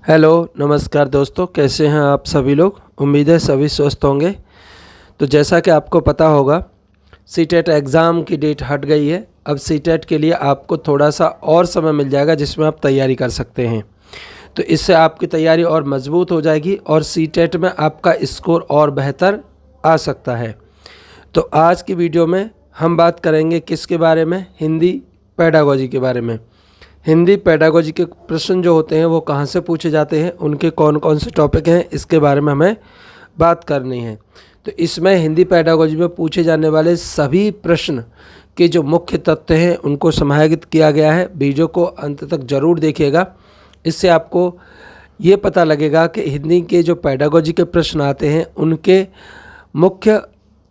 Hello नमस्कार दोस्तों, कैसे हैं आप सभी लोग। उम्मीद है सभी स्वस्थ होंगे। तो जैसा कि आपको पता होगा, सीटेट एग्ज़ाम की डेट हट गई है। अब सीटेट के लिए आपको थोड़ा सा और समय मिल जाएगा जिसमें आप तैयारी कर सकते हैं। तो इससे आपकी तैयारी और मजबूत हो जाएगी और सीटेट में आपका स्कोर और बेहतर आ सकता है। तो आज की वीडियो में हम बात करेंगे किसके बारे में, हिंदी पेडागोजी के बारे में। हिंदी पेडागोजी के प्रश्न जो होते हैं वो कहाँ से पूछे जाते हैं, उनके कौन कौन से टॉपिक हैं, इसके बारे में हमें बात करनी है। तो इसमें हिंदी पेडागोजी में पूछे जाने वाले सभी प्रश्न के जो मुख्य तथ्य हैं उनको समाहित किया गया है। वीडियो को अंत तक ज़रूर देखिएगा, इससे आपको ये पता लगेगा कि हिंदी के जो पेडागोजी के प्रश्न आते हैं उनके मुख्य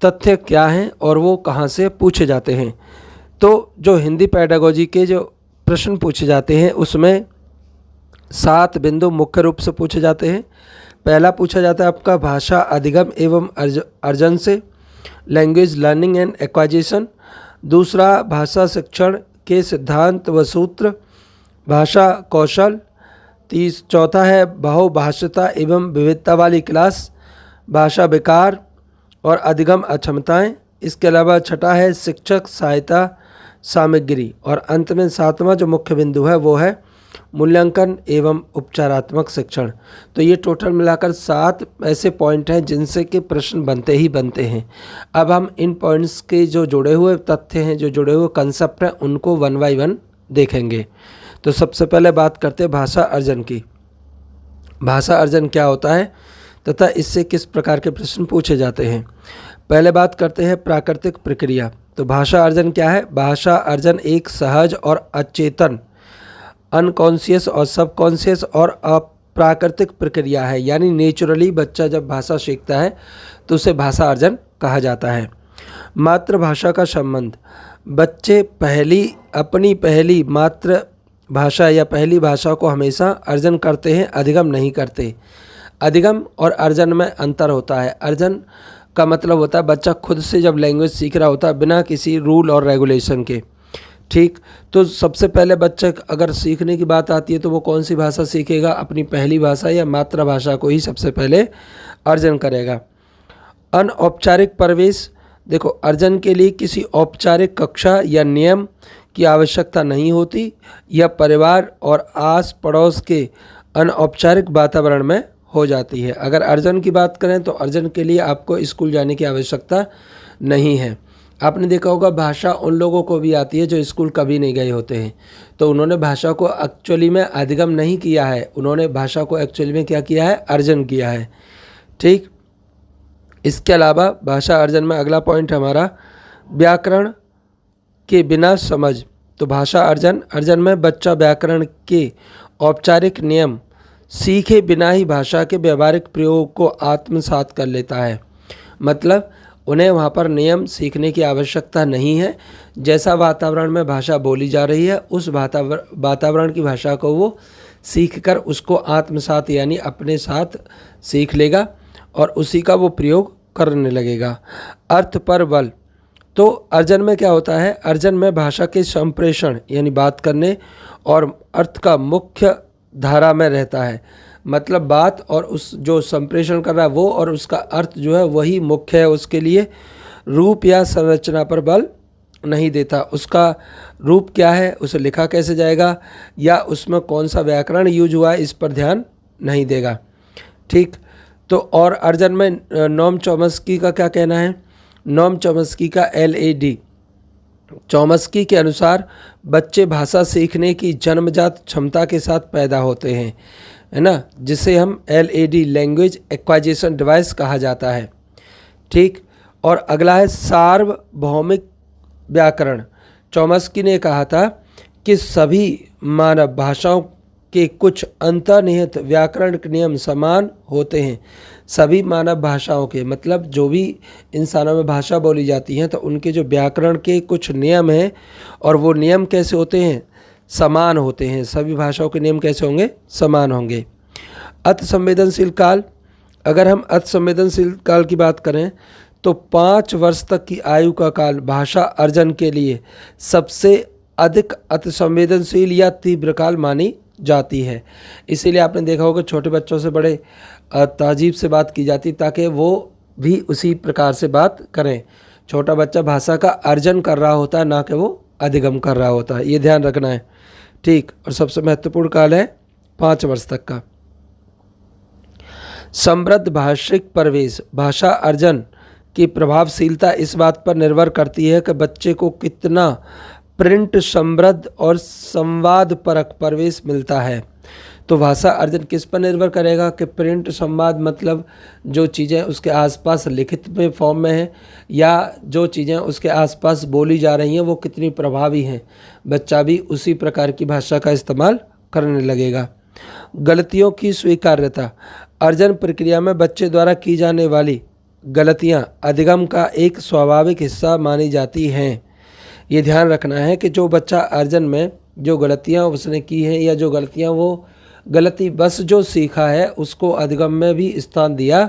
तथ्य क्या हैं और वो कहाँ से पूछे जाते हैं। तो जो हिंदी पेडागोजी के जो प्रश्न पूछे जाते हैं उसमें 7 बिंदु मुख्य रूप से पूछे जाते हैं। पहला पूछा जाता है आपका भाषा अधिगम एवं अर्जन से, लैंग्वेज लर्निंग एंड एक्वाजिशन। दूसरा भाषा शिक्षण के सिद्धांत व सूत्र, भाषा कौशल। चौथा है बहुभाषिता एवं विविधता वाली क्लास, भाषा विकार और अधिगम अक्षमताएँ। इसके अलावा छठा है शिक्षक सहायता सामग्री। और अंत में 7वां जो मुख्य बिंदु है वो है मूल्यांकन एवं उपचारात्मक शिक्षण। तो ये टोटल मिलाकर 7 ऐसे पॉइंट हैं जिनसे कि प्रश्न बनते ही बनते हैं। अब हम इन पॉइंट्स के जो जुड़े हुए तथ्य हैं, जो जुड़े हुए कंसेप्ट हैं, उनको 1 बाय 1 देखेंगे। तो सबसे पहले बात करते हैं भाषा अर्जन की। भाषा अर्जन क्या होता है तथा इससे किस प्रकार के प्रश्न पूछे जाते हैं। पहले बात करते हैं प्राकृतिक प्रक्रिया। तो भाषा अर्जन क्या है। भाषा अर्जन एक सहज और अचेतन, अनकॉन्शियस और सबकॉन्शियस और अप्राकृतिक प्रक्रिया है। यानी नेचुरली बच्चा जब भाषा सीखता है तो उसे भाषा अर्जन कहा जाता है। मातृभाषा का संबंध। बच्चे अपनी पहली मातृभाषा या पहली भाषा को हमेशा अर्जन करते हैं, अधिगम नहीं करते। अधिगम और अर्जन में अंतर होता है। अर्जन का मतलब होता है बच्चा खुद से जब लैंग्वेज सीख रहा होता है बिना किसी रूल और रेगुलेशन के। ठीक, तो सबसे पहले बच्चा अगर सीखने की बात आती है तो वो कौन सी भाषा सीखेगा, अपनी पहली भाषा या मातृभाषा को ही सबसे पहले अर्जन करेगा। अनौपचारिक प्रवेश। देखो, अर्जन के लिए किसी औपचारिक कक्षा या नियम की आवश्यकता नहीं होती। यह परिवार और आस पड़ोस के अनौपचारिक वातावरण में हो जाती है। अगर अर्जन की बात करें तो अर्जन के लिए आपको स्कूल जाने की आवश्यकता नहीं है। आपने देखा होगा भाषा उन लोगों को भी आती है जो स्कूल कभी नहीं गए होते हैं, तो उन्होंने भाषा को एक्चुअली में अधिगम नहीं किया है, उन्होंने भाषा को एक्चुअली में क्या किया है, अर्जन किया है। ठीक, इसके अलावा भाषा अर्जन में अगला पॉइंट हमारा व्याकरण के बिना समझ। तो भाषा अर्जन में बच्चा व्याकरण के औपचारिक नियम सीखे बिना ही भाषा के व्यावहारिक प्रयोग को आत्मसात कर लेता है। मतलब उन्हें वहाँ पर नियम सीखने की आवश्यकता नहीं है। जैसा वातावरण में भाषा बोली जा रही है उस वातावरण की भाषा को वो सीखकर उसको आत्मसात यानी अपने साथ सीख लेगा और उसी का वो प्रयोग करने लगेगा। अर्थ पर बल। तो अर्जन में क्या होता है, अर्जन में भाषा के संप्रेषण यानी बात करने और अर्थ का मुख्य धारा में रहता है। मतलब बात और उस जो संप्रेषण कर रहा है वो और उसका अर्थ जो है वही मुख्य है। उसके लिए रूप या संरचना पर बल नहीं देता। उसका रूप क्या है, उसे लिखा कैसे जाएगा या उसमें कौन सा व्याकरण यूज हुआ है, इस पर ध्यान नहीं देगा। ठीक, तो और अर्जन में नोम चॉम्स्की का क्या कहना है। नोम चॉम्स्की का LAD, चॉम्स्की के अनुसार बच्चे भाषा सीखने की जन्मजात क्षमता के साथ पैदा होते हैं, है ना, जिसे हम LAD लैंग्वेज एक्वाजिशन डिवाइस कहा जाता है। ठीक, और अगला है सार्वभौमिक व्याकरण। चॉम्स्की ने कहा था कि सभी मानव भाषाओं के कुछ अंतर्निहित व्याकरणिक नियम समान होते हैं। सभी मानव भाषाओं के मतलब जो भी इंसानों में भाषा बोली जाती हैं तो उनके जो व्याकरण के कुछ नियम हैं और वो नियम कैसे होते हैं, समान होते हैं। सभी भाषाओं के नियम कैसे होंगे, समान होंगे। अति संवेदनशील काल। अगर हम अति संवेदनशील काल की बात करें तो 5 वर्ष तक की आयु का काल भाषा अर्जन के लिए सबसे अधिक अति संवेदनशील या तीव्र काल मानी जाती है। इसीलिए आपने देखा होगा छोटे बच्चों से बड़े तहजीब से बात की जाती ताकि वो भी उसी प्रकार से बात करें। छोटा बच्चा भाषा का अर्जन कर रहा होता है, ना कि वो अधिगम कर रहा होता है, ये ध्यान रखना है। ठीक। और सबसे महत्वपूर्ण काल है 5 वर्ष तक का। समृद्ध भाषिक प्रवेश। भाषा अर्जन की प्रभावशीलता इस बात पर निर्भर करती है कि बच्चे को कितना प्रिंट समृद्ध और संवाद परक प्रवेश मिलता है। तो भाषा अर्जन किस पर निर्भर करेगा कि प्रिंट संवाद मतलब जो चीज़ें उसके आसपास लिखित में फॉर्म में हैं या जो चीज़ें उसके आसपास बोली जा रही हैं वो कितनी प्रभावी हैं, बच्चा भी उसी प्रकार की भाषा का इस्तेमाल करने लगेगा। गलतियों की स्वीकार्यता। अर्जन प्रक्रिया में बच्चे द्वारा की जाने वाली गलतियां अधिगम का एक स्वाभाविक हिस्सा मानी जाती हैं। ये ध्यान रखना है कि जो बच्चा अर्जन में जो गलतियां उसने की हैं या जो गलतियां वो गलती बस जो सीखा है उसको अधिगम में भी स्थान दिया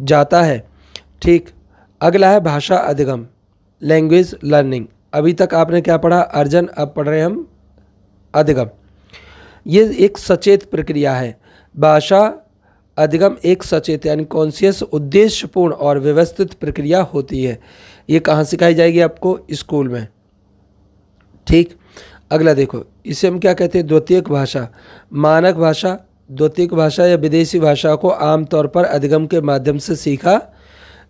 जाता है। ठीक। अगला है भाषा अधिगम, लैंग्वेज लर्निंग। अभी तक आपने क्या पढ़ा? अर्जन। अब पढ़ रहे हैं हम अधिगम। ये एक सचेत प्रक्रिया है। भाषा अधिगम एक सचेत यानी कॉन्शियस, उद्देश्यपूर्ण और व्यवस्थित प्रक्रिया होती है। ये कहाँ सिखाई जाएगी आपको? स्कूल में। ठीक। अगला देखो, इसे हम क्या कहते हैं? द्वितीयक भाषा। मानक भाषा, द्वितीयक भाषा या विदेशी भाषा को आमतौर पर अधिगम के माध्यम से सीखा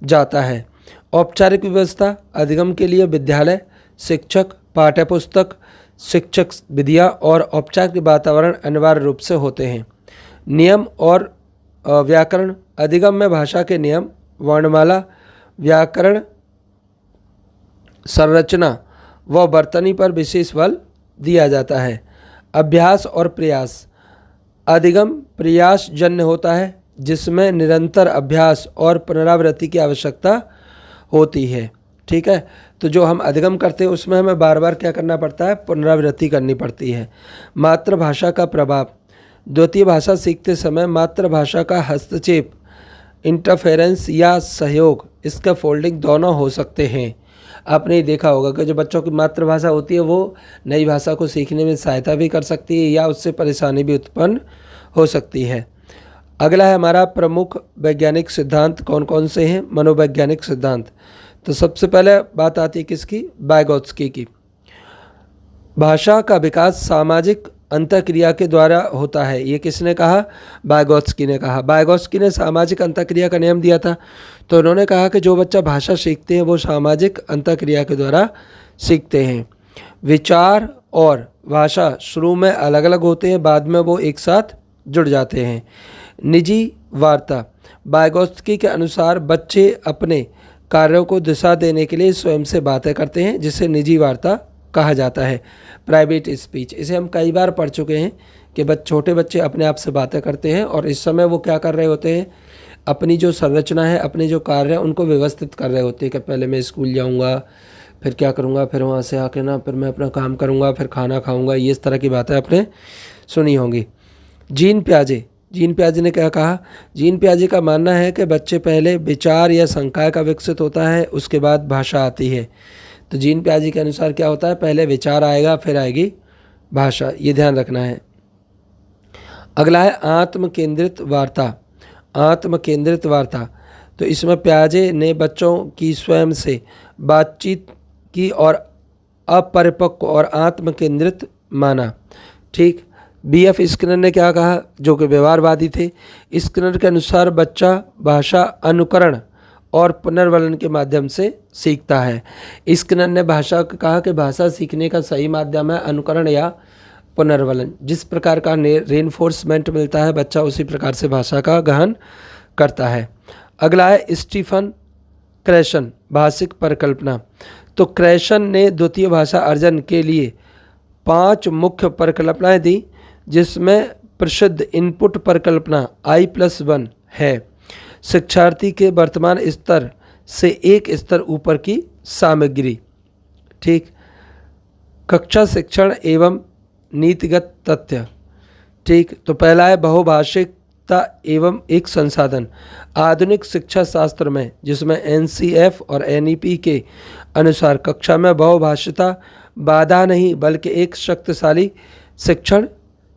जाता है। औपचारिक व्यवस्था। अधिगम के लिए विद्यालय, शिक्षक, पाठ्यपुस्तक, शिक्षक विधियाँ और औपचारिक वातावरण अनिवार्य रूप से होते हैं। नियम और व्याकरण। अधिगम में भाषा के नियम, वर्णमाला, व्याकरण, संरचना व वर्तनी पर विशेष बल दिया जाता है। अभ्यास और प्रयास। अधिगम प्रयास जन्य होता है जिसमें निरंतर अभ्यास और पुनरावृत्ति की आवश्यकता होती है। ठीक है। तो जो हम अधिगम करते हैं उसमें हमें बार बार क्या करना पड़ता है? पुनरावृत्ति करनी पड़ती है। मातृभाषा का प्रभाव। द्वितीय भाषा सीखते समय मातृभाषा का हस्तक्षेप, इंटरफेरेंस या सहयोग, इसका फोल्डिंग दोनों हो सकते हैं। आपने देखा होगा कि जो बच्चों की मातृभाषा होती है वो नई भाषा को सीखने में सहायता भी कर सकती है या उससे परेशानी भी उत्पन्न हो सकती है। अगला है हमारा प्रमुख वैज्ञानिक सिद्धांत। कौन कौन से हैं? मनोवैज्ञानिक सिद्धांत। तो सबसे पहले बात आती है किसकी? वाइगोत्स्की की। भाषा का विकास सामाजिक अंतःक्रिया के द्वारा होता है। ये किसने कहा? वाइगोत्स्की ने कहा। वाइगोत्स्की ने सामाजिक अंतःक्रिया का नियम दिया था। तो उन्होंने कहा कि जो बच्चा भाषा सीखते हैं वो सामाजिक अंतःक्रिया के द्वारा सीखते हैं। विचार और भाषा शुरू में अलग अलग होते हैं, बाद में वो एक साथ जुड़ जाते हैं। निजी वार्ता। वाइगोत्स्की के अनुसार बच्चे अपने कार्यों को दिशा देने के लिए स्वयं से बातें करते हैं, जिसे निजी वार्ता कहा जाता है। प्राइवेट स्पीच, इसे हम कई बार पढ़ चुके हैं कि छोटे बच्चे अपने आप से बातें करते हैं और इस समय वो क्या कर रहे होते हैं? अपनी जो संरचना है, अपने जो कार्य है उनको व्यवस्थित कर रहे होते हैं कि पहले मैं स्कूल जाऊंगा, फिर क्या करूंगा, फिर वहाँ से आके ना फिर मैं अपना काम करूंगा, फिर खाना खाऊंगा। ये इस तरह की बातें आपने सुनी होंगी। जीन प्याजे ने क्या कहा? जीन प्याजे का मानना है कि बच्चे पहले विचार या संकाय का विकसित होता है, उसके बाद भाषा आती है। तो जीन प्याजे के अनुसार क्या होता है? पहले विचार आएगा फिर आएगी भाषा। ये ध्यान रखना है। अगला है आत्म केंद्रित वार्ता। आत्म केंद्रित वार्ता, तो इसमें प्याजे ने बच्चों की स्वयं से बातचीत की और अपरिपक्व और आत्म केंद्रित माना। ठीक। B.F. स्किनर ने क्या कहा, जो कि व्यवहारवादी थे? स्किनर के अनुसार बच्चा भाषा अनुकरण और पुनर्वलन के माध्यम से सीखता है। स्किनर ने भाषा को कहा कि भाषा सीखने का सही माध्यम है अनुकरण या पुनर्वलन। जिस प्रकार का रेनफोर्समेंट मिलता है बच्चा उसी प्रकार से भाषा का गहन करता है। अगला है स्टीफन क्रैशन, भाषिक परिकल्पना। तो क्रैशन ने द्वितीय भाषा अर्जन के लिए 5 मुख्य परिकल्पनाएं दी, जिसमें प्रसिद्ध इनपुट परिकल्पना I+1 है। शिक्षार्थी के वर्तमान स्तर से एक स्तर ऊपर की सामग्री। ठीक। कक्षा शिक्षण एवं नीतिगत तथ्य। ठीक। तो पहला है बहुभाषिकता एवं एक संसाधन। आधुनिक शिक्षा शास्त्र में, जिसमें NCF और NEP के अनुसार कक्षा में बहुभाषिता बाधा नहीं बल्कि एक शक्तिशाली शिक्षण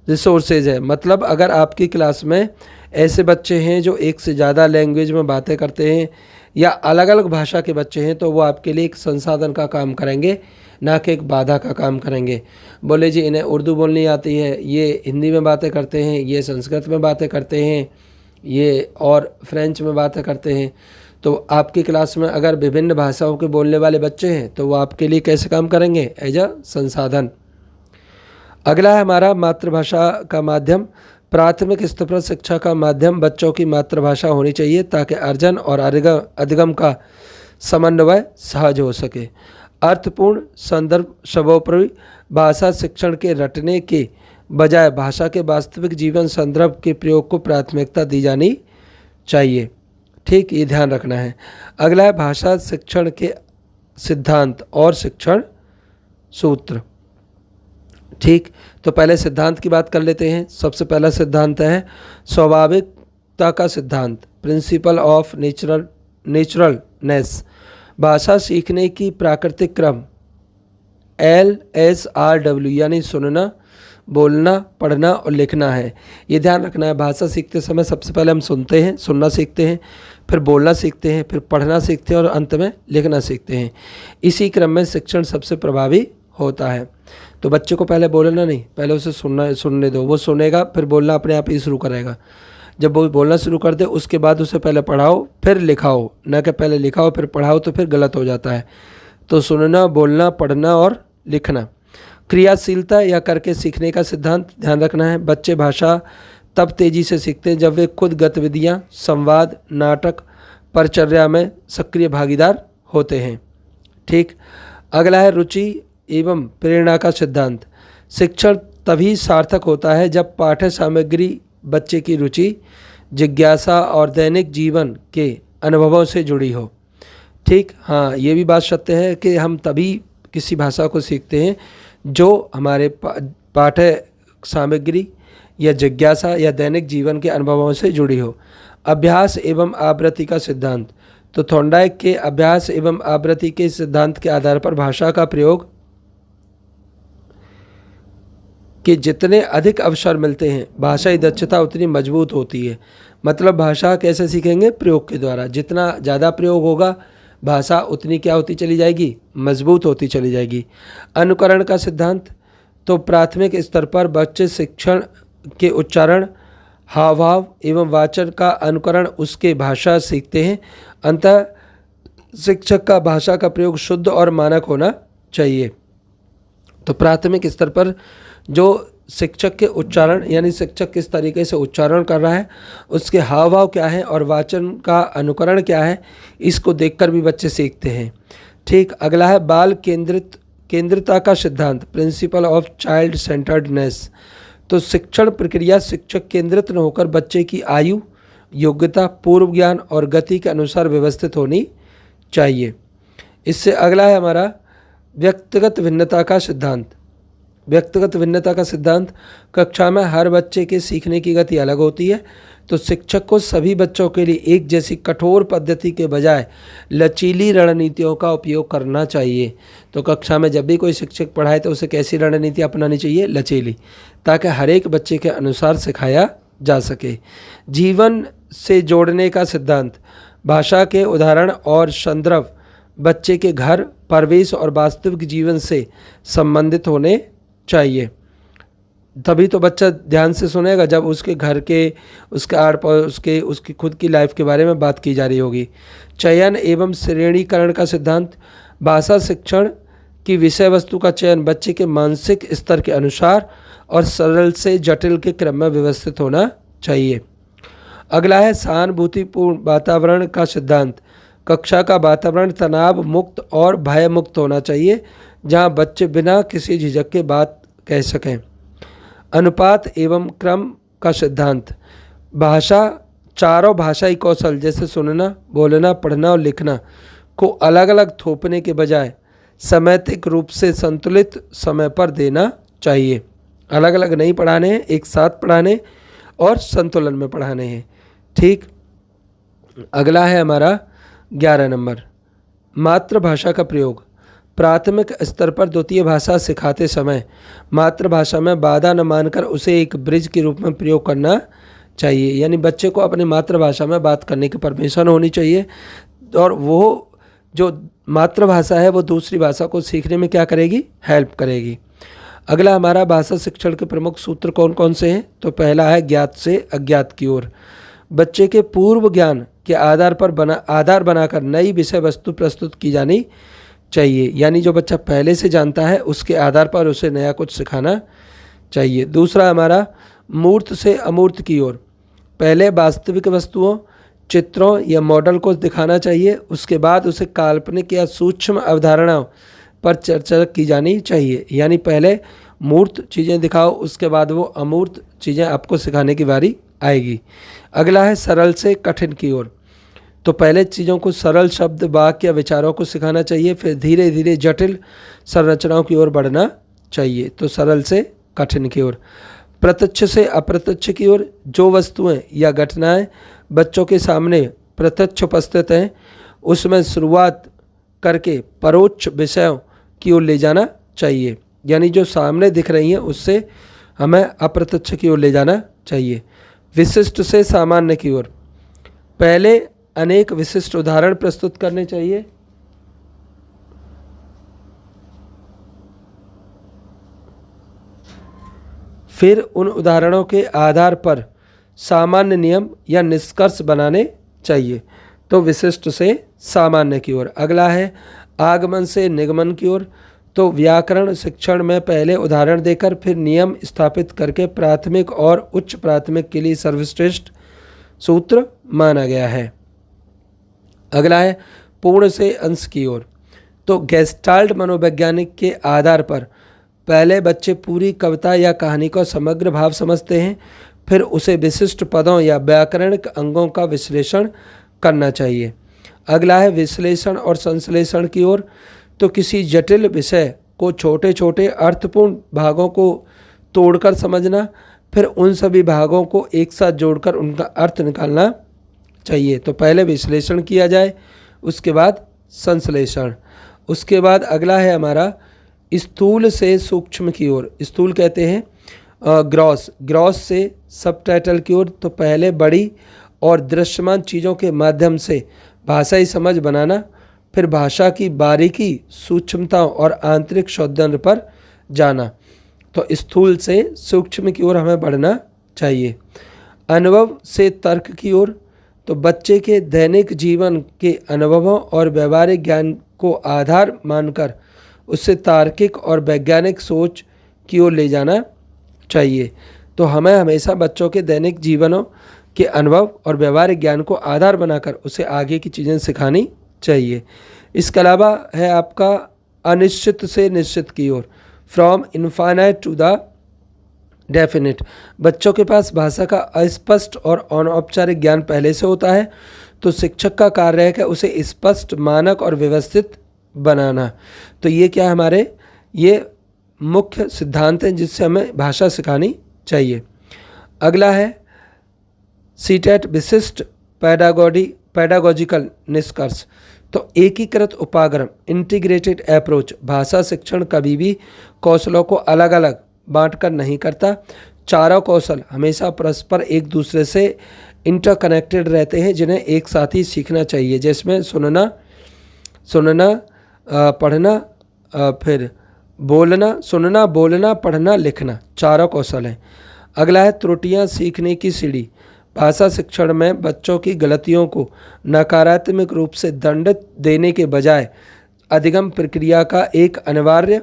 रिसोर्सेज है। मतलब अगर आपकी क्लास में ऐसे बच्चे हैं जो एक से ज़्यादा लैंग्वेज में बातें करते हैं या अलग अलग भाषा के बच्चे हैं, तो वो आपके लिए एक संसाधन का काम करेंगे, ना कि एक बाधा का काम करेंगे। बोले जी इन्हें उर्दू बोलनी आती है, ये हिंदी में बातें करते हैं, ये संस्कृत में बातें करते हैं, ये और फ्रेंच में बातें करते हैं, तो आपकी क्लास में अगर विभिन्न भाषाओं के बोलने वाले बच्चे हैं तो वो आपके लिए कैसे काम करेंगे? एज अ संसाधन। अगला है हमारा मातृभाषा का माध्यम। प्राथमिक स्तर पर शिक्षा का माध्यम बच्चों की मातृभाषा होनी चाहिए ताकि अर्जन और अधिगम का समन्वय सहज हो सके। अर्थपूर्ण संदर्भ सर्वोपरि भाषा शिक्षण के रटने के बजाय भाषा के वास्तविक जीवन संदर्भ के प्रयोग को प्राथमिकता दी जानी चाहिए। ठीक, ये ध्यान रखना है। अगला है भाषा शिक्षण के सिद्धांत और शिक्षण सूत्र। ठीक, तो पहले सिद्धांत की बात कर लेते हैं। सबसे पहला सिद्धांत है स्वाभाविकता का सिद्धांत, प्रिंसिपल ऑफ नेचुरलनेस। भाषा सीखने की प्राकृतिक क्रम LSRW यानी सुनना, बोलना, पढ़ना और लिखना है। ये ध्यान रखना है। भाषा सीखते समय सबसे पहले हम सुनते हैं, सुनना सीखते हैं, फिर बोलना सीखते हैं, फिर पढ़ना सीखते हैं और अंत में लिखना सीखते हैं। इसी क्रम में शिक्षण सबसे प्रभावी होता है। तो बच्चे को पहले बोलना नहीं, पहले उसे सुनने दो। वो सुनेगा, फिर बोलना अपने आप ही शुरू करेगा। जब वो बोलना शुरू कर दे उसके बाद उसे पहले पढ़ाओ फिर लिखाओ, न कि पहले लिखाओ फिर पढ़ाओ, तो फिर गलत हो जाता है। तो सुनना, बोलना, पढ़ना और लिखना। क्रियाशीलता या करके सीखने का सिद्धांत ध्यान रखना है। बच्चे भाषा तब तेजी से सीखते हैं जब वे खुद गतिविधियाँ, संवाद, नाटक, परिचर्या में सक्रिय भागीदार होते हैं। ठीक, अगला है रुचि एवं प्रेरणा का सिद्धांत। शिक्षण तभी सार्थक होता है जब पाठ्य सामग्री बच्चे की रुचि, जिज्ञासा और दैनिक जीवन के अनुभवों से जुड़ी हो। ठीक, हाँ, ये भी बात सत्य है कि हम तभी किसी भाषा को सीखते हैं जो हमारे पाठ्य सामग्री या जिज्ञासा या दैनिक जीवन के अनुभवों से जुड़ी हो। अभ्यास एवं आवृत्ति का सिद्धांत। तो थॉर्नडाइक के अभ्यास एवं आवृत्ति के सिद्धांत के आधार पर भाषा का प्रयोग के जितने अधिक अवसर मिलते हैं, भाषाई दक्षता उतनी मजबूत होती है। मतलब भाषा कैसे सीखेंगे? प्रयोग के द्वारा। जितना ज़्यादा प्रयोग होगा भाषा उतनी क्या होती चली जाएगी? मजबूत होती चली जाएगी। अनुकरण का सिद्धांत। तो प्राथमिक स्तर पर बच्चे शिक्षण के उच्चारण, हाव भाव एवं वाचन का अनुकरण उसके भाषा सीखते हैं। अतः शिक्षक का भाषा का प्रयोग शुद्ध और मानक होना चाहिए। तो प्राथमिक स्तर पर जो शिक्षक के उच्चारण यानी शिक्षक किस तरीके से उच्चारण कर रहा है, उसके हाव भाव क्या है और वाचन का अनुकरण क्या है, इसको देखकर भी बच्चे सीखते हैं। ठीक, अगला है बाल केंद्रितता का सिद्धांत, प्रिंसिपल ऑफ चाइल्ड सेंटर्डनेस। तो शिक्षण प्रक्रिया शिक्षक केंद्रित न होकर बच्चे की आयु, योग्यता, पूर्व ज्ञान और गति के अनुसार व्यवस्थित होनी चाहिए। इससे अगला है हमारा व्यक्तिगत भिन्नता का सिद्धांत। व्यक्तिगत भिन्नता का सिद्धांत, कक्षा में हर बच्चे के सीखने की गति अलग होती है, तो शिक्षक को सभी बच्चों के लिए एक जैसी कठोर पद्धति के बजाय लचीली रणनीतियों का उपयोग करना चाहिए। तो कक्षा में जब भी कोई शिक्षक पढ़ाए तो उसे कैसी रणनीति अपनानी चाहिए? लचीली, ताकि हर एक बच्चे के अनुसार सिखाया जा सके। जीवन से जोड़ने का सिद्धांत, भाषा के उदाहरण और संदर्भ बच्चे के घर, परिवेश और वास्तविक जीवन से संबंधित होने चाहिए। तभी तो बच्चा ध्यान से सुनेगा जब उसके घर के, उसके आड़ पड़ोस उसकी खुद की लाइफ के बारे में बात की जा रही होगी। चयन एवं श्रेणीकरण का सिद्धांत, भाषा शिक्षण की विषय वस्तु का चयन बच्चे के मानसिक स्तर के अनुसार और सरल से जटिल के क्रम में व्यवस्थित होना चाहिए। अगला है सहानुभूतिपूर्ण वातावरण का सिद्धांत। कक्षा का वातावरण तनाव मुक्त और भय मुक्त होना चाहिए, जहां बच्चे बिना किसी झिझक के बात कह सकें। अनुपात एवं क्रम का सिद्धांत, चारों भाषाई कौशल जैसे सुनना, बोलना, पढ़ना और लिखना को अलग अलग थोपने के बजाय सैद्धांतिक रूप से संतुलित समय पर देना चाहिए। अलग अलग नहीं पढ़ाने हैं, एक साथ पढ़ाने और संतुलन में पढ़ाने हैं। ठीक, अगला है हमारा 11 नंबर, मातृभाषा का प्रयोग। प्राथमिक स्तर पर द्वितीय भाषा सिखाते समय मातृभाषा में बाधा न मानकर उसे एक ब्रिज के रूप में प्रयोग करना चाहिए। यानी बच्चे को अपनी मातृभाषा में बात करने की परमिशन होनी चाहिए और वो जो मातृभाषा है वो दूसरी भाषा को सीखने में क्या करेगी, हेल्प करेगी। अगला हमारा भाषा शिक्षण के प्रमुख सूत्र कौन कौन से हैं? तो पहला है ज्ञात से अज्ञात की ओर। बच्चे के पूर्व ज्ञान के आधार बनाकर नई विषय वस्तु प्रस्तुत की जानी चाहिए। यानी जो बच्चा पहले से जानता है उसके आधार पर उसे नया कुछ सिखाना चाहिए। दूसरा हमारा मूर्त से अमूर्त की ओर। पहले वास्तविक वस्तुओं, चित्रों या मॉडल को दिखाना चाहिए, उसके बाद उसे काल्पनिक या सूक्ष्म अवधारणाओं पर चर्चा की जानी चाहिए। यानी पहले मूर्त चीज़ें दिखाओ, उसके बाद वो अमूर्त चीज़ें आपको सिखाने की बारी आएगी। अगला है सरल से कठिन की ओर। तो पहले चीज़ों को सरल शब्द, वाक्य या विचारों को सिखाना चाहिए, फिर धीरे धीरे जटिल संरचनाओं की ओर बढ़ना चाहिए। तो सरल से कठिन की ओर। प्रत्यक्ष से अप्रत्यक्ष की ओर। जो वस्तुएं या घटनाएं बच्चों के सामने प्रत्यक्ष उपस्थित हैं उसमें शुरुआत करके परोक्ष विषयों की ओर ले जाना चाहिए। यानी जो सामने दिख रही हैं उससे हमें अप्रत्यक्ष की ओर ले जाना चाहिए। विशिष्ट से सामान्य की ओर। पहले अनेक विशिष्ट उदाहरण प्रस्तुत करने चाहिए, फिर उन उदाहरणों के आधार पर सामान्य नियम या निष्कर्ष बनाने चाहिए। तो विशिष्ट से सामान्य की ओर। अगला है आगमन से निगमन की ओर। तो व्याकरण शिक्षण में पहले उदाहरण देकर फिर नियम स्थापित करके प्राथमिक और उच्च प्राथमिक के लिए सर्वश्रेष्ठ सूत्र माना गया है। अगला है पूर्ण से अंश की ओर। तो गेस्टाल्ट मनोवैज्ञानिक के आधार पर पहले बच्चे पूरी कविता या कहानी का समग्र भाव समझते हैं, फिर उसे विशिष्ट पदों या व्याकरणिक अंगों का विश्लेषण करना चाहिए। अगला है विश्लेषण और संश्लेषण की ओर। तो किसी जटिल विषय को छोटे छोटे अर्थपूर्ण भागों को तोड़कर समझना, फिर उन सभी भागों को एक साथ जोड़कर उनका अर्थ निकालना चाहिए। तो पहले विश्लेषण किया जाए, उसके बाद संश्लेषण। उसके बाद अगला है हमारा स्थूल से सूक्ष्म की ओर। स्थूल कहते हैं ग्रॉस से सबटाइटल की ओर। तो पहले बड़ी और दृश्यमान चीज़ों के माध्यम से भाषाई समझ बनाना, फिर भाषा की बारीकी, सूक्ष्मताओं और आंतरिक सौंदर्य पर जाना। तो स्थूल से सूक्ष्म की ओर हमें बढ़ना चाहिए। अनुभव से तर्क की ओर। तो बच्चे के दैनिक जीवन के अनुभवों और व्यवहारिक ज्ञान को आधार मानकर उससे तार्किक और वैज्ञानिक सोच की ओर ले जाना चाहिए। तो हमें हमेशा बच्चों के दैनिक जीवनों के अनुभव और व्यवहारिक ज्ञान को आधार बनाकर उसे आगे की चीज़ें सिखानी चाहिए। इसके अलावा है आपका अनिश्चित से निश्चित की ओर। From infinite to the definite. बच्चों के पास भाषा का अस्पष्ट और अनौपचारिक ज्ञान पहले से होता है, तो शिक्षक का कार्य है कि उसे स्पष्ट, मानक और व्यवस्थित बनाना। तो ये क्या हमारे ये मुख्य सिद्धांत हैं जिससे हमें भाषा सिखानी चाहिए। अगला है सीटेट विशिष्ट पैडागोजिकल निष्कर्ष। तो एकीकृत उपागम, इंटीग्रेटेड अप्रोच, भाषा शिक्षण कभी भी कौशलों को अलग अलग बांटकर नहीं करता। चारों कौशल हमेशा परस्पर एक दूसरे से इंटरकनेक्टेड रहते हैं, जिन्हें एक साथ ही सीखना चाहिए। जिसमें सुनना, पढ़ना, फिर बोलना, सुनना, बोलना, पढ़ना, लिखना, चारों कौशल हैं। अगला है त्रुटियां सीखने की सीढ़ी। भाषा शिक्षण में बच्चों की गलतियों को नकारात्मक रूप से दंडित देने के बजाय अधिगम प्रक्रिया का एक अनिवार्य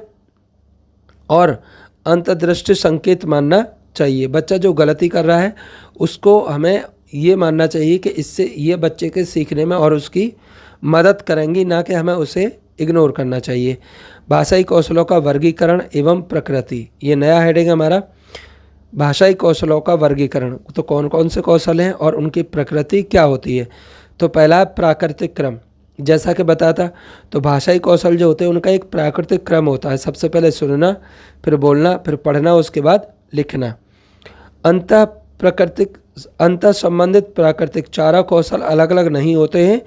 और अंतर्दृष्टि संकेत मानना चाहिए। बच्चा जो गलती कर रहा है उसको हमें ये मानना चाहिए कि इससे ये बच्चे के सीखने में और उसकी मदद करेंगी, ना कि हमें उसे इग्नोर करना चाहिए। भाषाई कौशलों का वर्गीकरण एवं प्रकृति, ये नया हेडिंग हमारा। भाषाई कौशलों का वर्गीकरण, तो कौन कौन से कौशल हैं और उनकी प्रकृति क्या होती है। तो पहला प्राकृतिक क्रम, जैसा कि बताता, तो भाषाई कौशल जो होते हैं उनका एक प्राकृतिक क्रम होता है। सबसे पहले सुनना, फिर बोलना, फिर पढ़ना, उसके बाद लिखना। अंतः संबंधित प्राकृतिक, चारों कौशल अलग अलग नहीं होते हैं,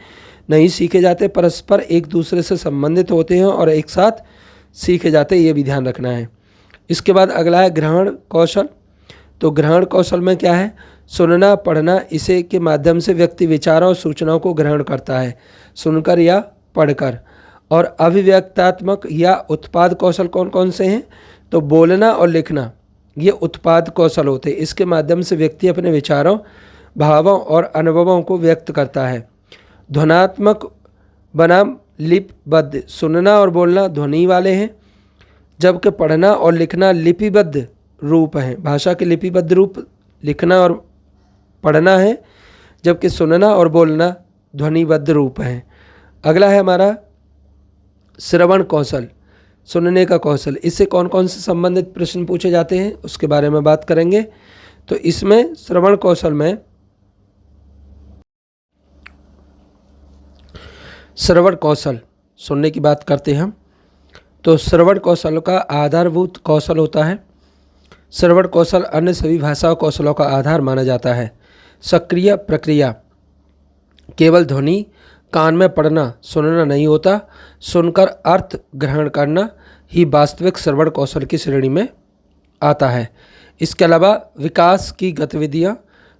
नहीं सीखे जाते, परस्पर एक दूसरे से संबंधित होते हैं और एक साथ सीखे जाते हैं, ये भी ध्यान रखना है। इसके बाद अगला है ग्रहण कौशल। तो ग्रहण कौशल में क्या है, सुनना पढ़ना, इसे के माध्यम से व्यक्ति विचारों और सूचनाओं को ग्रहण करता है, सुनकर या पढ़कर। और अभिव्यक्तात्मक या उत्पाद कौशल कौन कौन से हैं, तो बोलना और लिखना, ये उत्पाद कौशल होते हैं। इसके माध्यम से व्यक्ति अपने विचारों, भावों और अनुभवों को व्यक्त करता है। ध्वनात्मक बनाम लिपिबद्ध, सुनना और बोलना ध्वनि वाले हैं, जबकि पढ़ना और लिखना लिपिबद्ध रूप हैं। भाषा के लिपिबद्ध रूप लिखना और पढ़ना है, जबकि सुनना और बोलना ध्वनिबद्ध रूप हैं। अगला है हमारा श्रवण कौशल, सुनने का कौशल। इससे कौन कौन से संबंधित प्रश्न पूछे जाते हैं उसके बारे में बात करेंगे। तो इसमें श्रवण कौशल में श्रवण कौशल, सुनने की बात करते हैं हम। तो श्रवण कौशल का आधारभूत कौशल होता है। श्रवण कौशल अन्य सभी भाषा कौशलों का आधार माना जाता है। सक्रिय प्रक्रिया, केवल ध्वनि कान में पड़ना सुनना नहीं होता, सुनकर अर्थ ग्रहण करना ही वास्तविक श्रवण कौशल की श्रेणी में आता है। इसके अलावा विकास की गतिविधियाँ,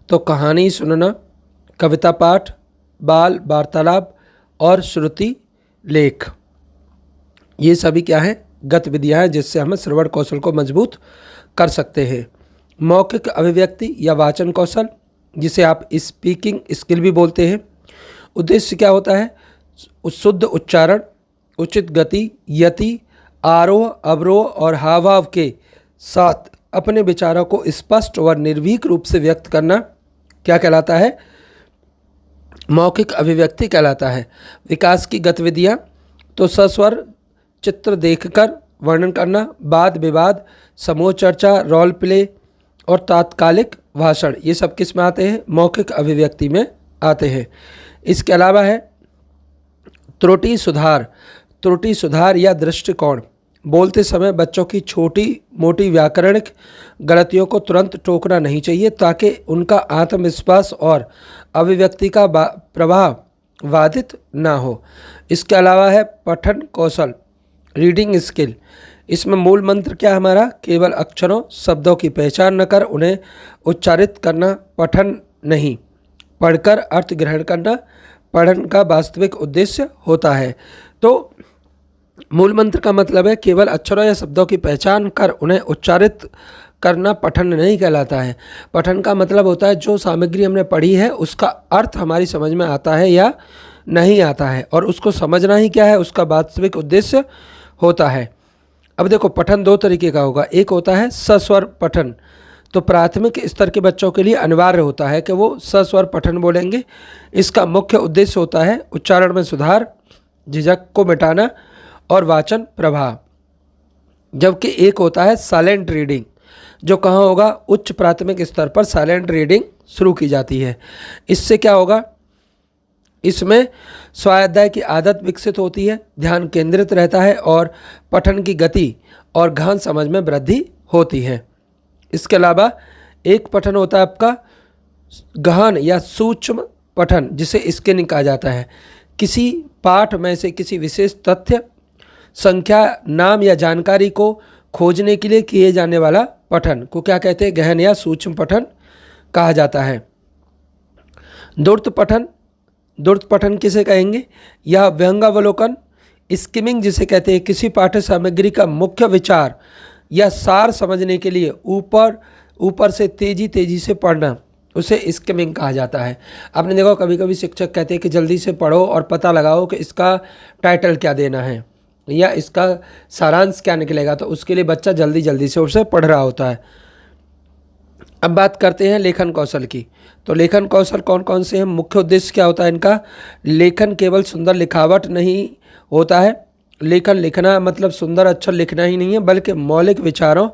तो कहानी सुनना, कविता पाठ, बाल वार्तालाप और श्रुति लेख, ये सभी क्या है, गतिविधियाँ हैं जिससे हम श्रवण कौशल को मजबूत कर सकते हैं। मौखिक अभिव्यक्ति या वाचन कौशल, जिसे आप स्पीकिंग स्किल भी बोलते हैं। उद्देश्य क्या होता है, शुद्ध उच्चारण, उचित गति, यति, आरोह अवरोह और हाव भाव के साथ अपने विचारों को स्पष्ट और निर्भीक रूप से व्यक्त करना क्या कहलाता है, मौखिक अभिव्यक्ति कहलाता है। विकास की गतिविधियाँ, तो सस्वर चित्र देखकर वर्णन करना, वाद विवाद, समूह चर्चा, रोल प्ले और तात्कालिक भाषण, ये सब किस में आते हैं, मौखिक अभिव्यक्ति में आते हैं। इसके अलावा है त्रुटि सुधार। त्रुटि सुधार या दृष्टिकोण, बोलते समय बच्चों की छोटी मोटी व्याकरणिक गलतियों को तुरंत टोकना नहीं चाहिए ताकि उनका आत्मविश्वास और अभिव्यक्ति का प्रभाव बाधित ना हो। इसके अलावा है पठन कौशल, रीडिंग स्किल। इसमें मूल मंत्र क्या हमारा, केवल अक्षरों शब्दों की पहचान न कर उन्हें उच्चारित करना पठन नहीं, पढ़कर अर्थ ग्रहण करना पठन का वास्तविक उद्देश्य होता है। तो मूल मंत्र का मतलब है केवल अक्षरों या शब्दों की पहचान कर उन्हें उच्चारित करना पठन नहीं कहलाता है। पठन का मतलब होता है जो सामग्री हमने पढ़ी है उसका अर्थ हमारी समझ में आता है या नहीं आता है, और उसको समझना ही क्या है, उसका वास्तविक उद्देश्य होता है। अब देखो पठन दो तरीके का होगा, एक होता है सस्वर पठन। तो प्राथमिक स्तर के बच्चों के लिए अनिवार्य होता है कि वो सस्वर पठन बोलेंगे। इसका मुख्य उद्देश्य होता है उच्चारण में सुधार, झिझक को मिटाना और वाचन प्रभाव। जबकि एक होता है साइलेंट रीडिंग, जो कहाँ होगा, उच्च प्राथमिक स्तर पर साइलेंट रीडिंग शुरू की जाती है। इससे क्या होगा, इसमें स्वाध्याय की आदत विकसित होती है, ध्यान केंद्रित रहता है और पठन की गति और गहन समझ में वृद्धि होती है। इसके अलावा एक पठन होता है आपका गहन या सूक्ष्म पठन, जिसे स्किनिंग कहा जाता है। किसी पाठ में से किसी विशेष तथ्य, संख्या, नाम या जानकारी को खोजने के लिए किए जाने वाला पठन को क्या कहते हैं, गहन या सूक्ष्म पठन कहा जाता है। द्रुत पठन, द्रुत पठन किसे कहेंगे, यह व्यंगावलोकन, स्किमिंग जिसे कहते हैं, किसी पाठ्य सामग्री का मुख्य विचार या सार समझने के लिए ऊपर से तेजी से पढ़ना, उसे स्किमिंग कहा जाता है। आपने देखा कभी कभी शिक्षक कहते हैं कि जल्दी से पढ़ो और पता लगाओ कि इसका टाइटल क्या देना है या इसका सारांश क्या निकलेगा, तो उसके लिए बच्चा जल्दी से उसे पढ़ रहा होता है। अब बात करते हैं लेखन कौशल की। तो लेखन कौशल कौन कौन से हैं, मुख्य उद्देश्य क्या होता है इनका, लेखन केवल सुंदर लिखावट नहीं होता है। लेखन लिखना मतलब सुंदर अक्षर लिखना ही नहीं है, बल्कि मौलिक विचारों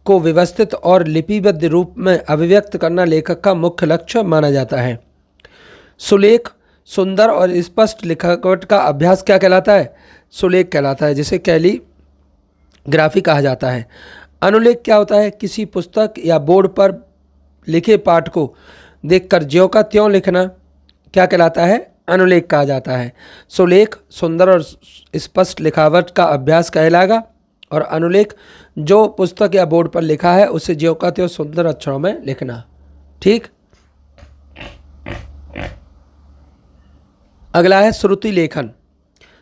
को व्यवस्थित और लिपिबद्ध रूप में अभिव्यक्त करना लेखक का मुख्य लक्ष्य माना जाता है। सुलेख, सुंदर और स्पष्ट लिखावट का अभ्यास क्या कहलाता है, सुलेख कहलाता है, जिसे कैलीग्राफी कहा जाता है। अनुलेख क्या होता है, किसी पुस्तक या बोर्ड पर लिखे पाठ को देखकर ज्यों का त्यों लिखना क्या कहलाता है, अनुलेख कहा जाता है। सुलेख सुंदर और स्पष्ट लिखावट का अभ्यास कहलाएगा, और अनुलेख जो पुस्तक या बोर्ड पर लिखा है उसे ज्यों का त्यों सुंदर अक्षरों में लिखना। ठीक। अगला है श्रुति लेखन,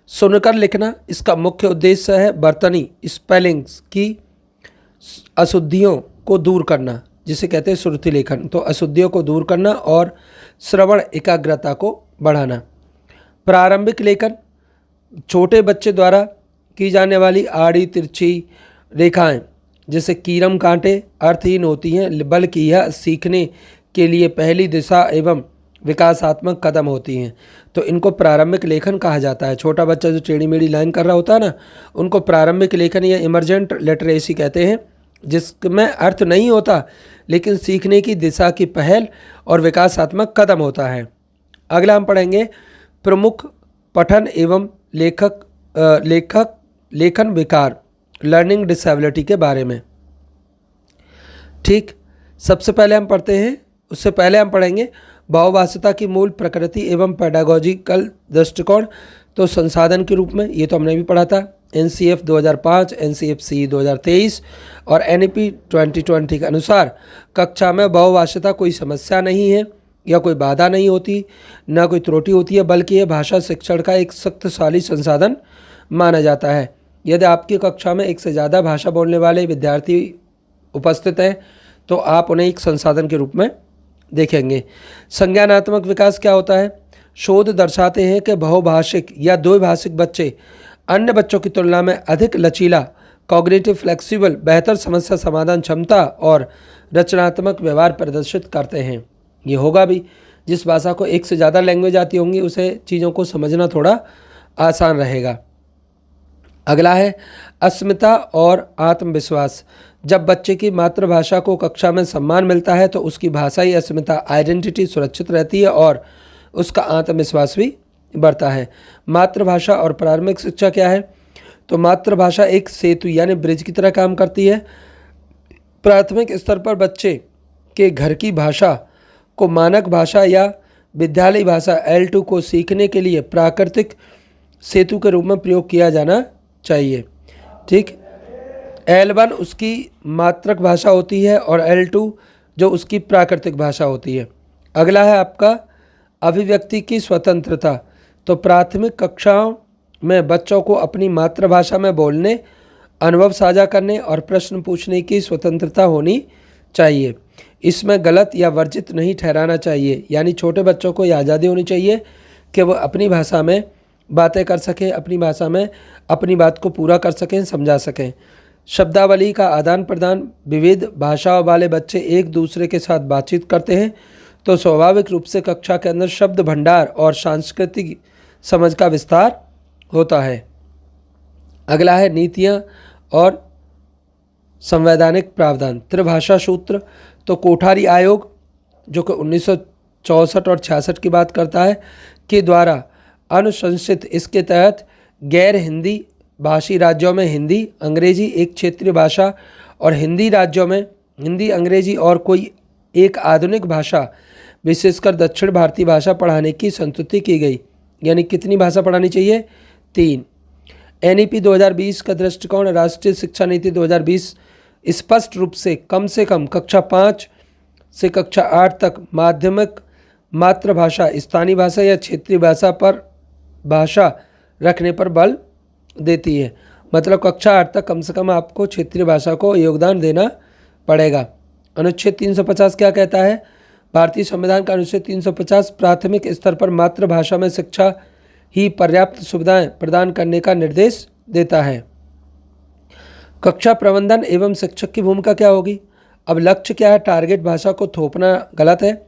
सुनकर लिखना। इसका मुख्य उद्देश्य है वर्तनी स्पेलिंग्स की अशुद्धियों को दूर करना, जिसे कहते हैं श्रुति लेखन। तो अशुद्धियों को दूर करना और श्रवण एकाग्रता को बढ़ाना। प्रारंभिक लेखन, छोटे बच्चे द्वारा की जाने वाली आड़ी तिरछी रेखाएं जैसे कीरम कांटे अर्थहीन होती हैं, बल्कि यह सीखने के लिए पहली दिशा एवं विकासात्मक कदम होती हैं। तो इनको प्रारंभिक लेखन कहा जाता है। छोटा बच्चा जो टेढ़ी मेढ़ी लाइन कर रहा होता है ना, उनको प्रारंभिक लेखन या इमर्जेंट लिटरेसी कहते हैं, जिसमें अर्थ नहीं होता लेकिन सीखने की दिशा की पहल और विकासात्मक कदम होता है। अगला हम पढ़ेंगे प्रमुख पठन एवं लेखन विकार लर्निंग डिसेबिलिटी के बारे में। ठीक। सबसे पहले हम पढ़ते हैं, उससे पहले हम पढ़ेंगे बहुभाषिता की मूल प्रकृति एवं पेडागोजिकल दृष्टिकोण। तो संसाधन के रूप में, ये तो हमने भी पढ़ा था, NCF 2005, NCF-CE 2023 और NEP 2020 के अनुसार कक्षा में बहुभाषिता कोई समस्या नहीं है या कोई बाधा नहीं होती, न कोई त्रुटि होती है, बल्कि यह भाषा शिक्षण का एक शक्तिशाली संसाधन माना जाता है। यदि आपकी कक्षा में एक से ज़्यादा भाषा बोलने वाले विद्यार्थी उपस्थित हैं तो आप उन्हें एक संसाधन के रूप में देखेंगे। संज्ञानात्मक विकास क्या होता है? शोध दर्शाते हैं कि बहुभाषिक या द्विभाषिक बच्चे अन्य बच्चों की तुलना में अधिक लचीला, कॉग्निटिव फ्लेक्सिबल, बेहतर समस्या समाधान क्षमता और रचनात्मक व्यवहार प्रदर्शित करते हैं। ये होगा भी, जिस भाषा को एक से ज़्यादा लैंग्वेज आती होंगी उसे चीज़ों को समझना थोड़ा आसान रहेगा। अगला है अस्मिता और आत्मविश्वास। जब बच्चे की मातृभाषा को कक्षा में सम्मान मिलता है तो उसकी भाषाई अस्मिता आइडेंटिटी सुरक्षित रहती है और उसका आत्मविश्वास भी बढ़ता है। मातृभाषा और प्रारंभिक शिक्षा क्या है? तो मातृभाषा एक सेतु यानी ब्रिज की तरह काम करती है। प्राथमिक स्तर पर बच्चे के घर की भाषा को मानक भाषा या विद्यालय भाषा L2 को सीखने के लिए प्राकृतिक सेतु के रूप में प्रयोग किया जाना चाहिए। ठीक। L1 उसकी मातृक भाषा होती है और L2 जो उसकी प्राकृतिक भाषा होती है। अगला है आपका अभिव्यक्ति की स्वतंत्रता। तो प्राथमिक कक्षाओं में बच्चों को अपनी मातृभाषा में बोलने, अनुभव साझा करने और प्रश्न पूछने की स्वतंत्रता होनी चाहिए। इसमें गलत या वर्जित नहीं ठहराना चाहिए, यानी छोटे बच्चों को यह आज़ादी होनी चाहिए कि वह अपनी भाषा में बातें कर सकें, अपनी भाषा में अपनी बात को पूरा कर सकें, समझा सकें। शब्दावली का आदान प्रदान, विविध भाषाओं वाले बच्चे एक दूसरे के साथ बातचीत करते हैं तो स्वाभाविक रूप से कक्षा के अंदर शब्द भंडार और सांस्कृतिक समझ का विस्तार होता है। अगला है नीतियाँ और संवैधानिक प्रावधान। त्रिभाषा सूत्र। तो कोठारी आयोग जो कि 1964 और 66 की बात करता है के द्वारा अनुशंसित, इसके तहत गैर हिंदी भाषी राज्यों में हिंदी अंग्रेजी एक क्षेत्रीय भाषा और हिंदी राज्यों में हिंदी अंग्रेजी और कोई एक आधुनिक भाषा विशेषकर दक्षिण भारतीय भाषा पढ़ाने की संस्तुति की गई। यानी कितनी भाषा पढ़ानी चाहिए? 3। NEP 2020 का दृष्टिकोण राष्ट्रीय शिक्षा नीति 2020 स्पष्ट रूप से कम कक्षा 5 से कक्षा 8 तक माध्यमिक मातृभाषा, स्थानीय भाषा या क्षेत्रीय भाषा रखने पर बल देती है। मतलब कक्षा 8 तक कम से कम आपको क्षेत्रीय भाषा को योगदान देना पड़ेगा। अनुच्छेद 350 क्या कहता है? भारतीय संविधान का अनुच्छेद 350 प्राथमिक स्तर पर मातृभाषा में शिक्षा ही पर्याप्त सुविधाएं प्रदान करने का निर्देश देता है। कक्षा प्रबंधन एवं शिक्षक की भूमिका क्या होगी? अब लक्ष्य क्या है? टारगेट भाषा को थोपना गलत है।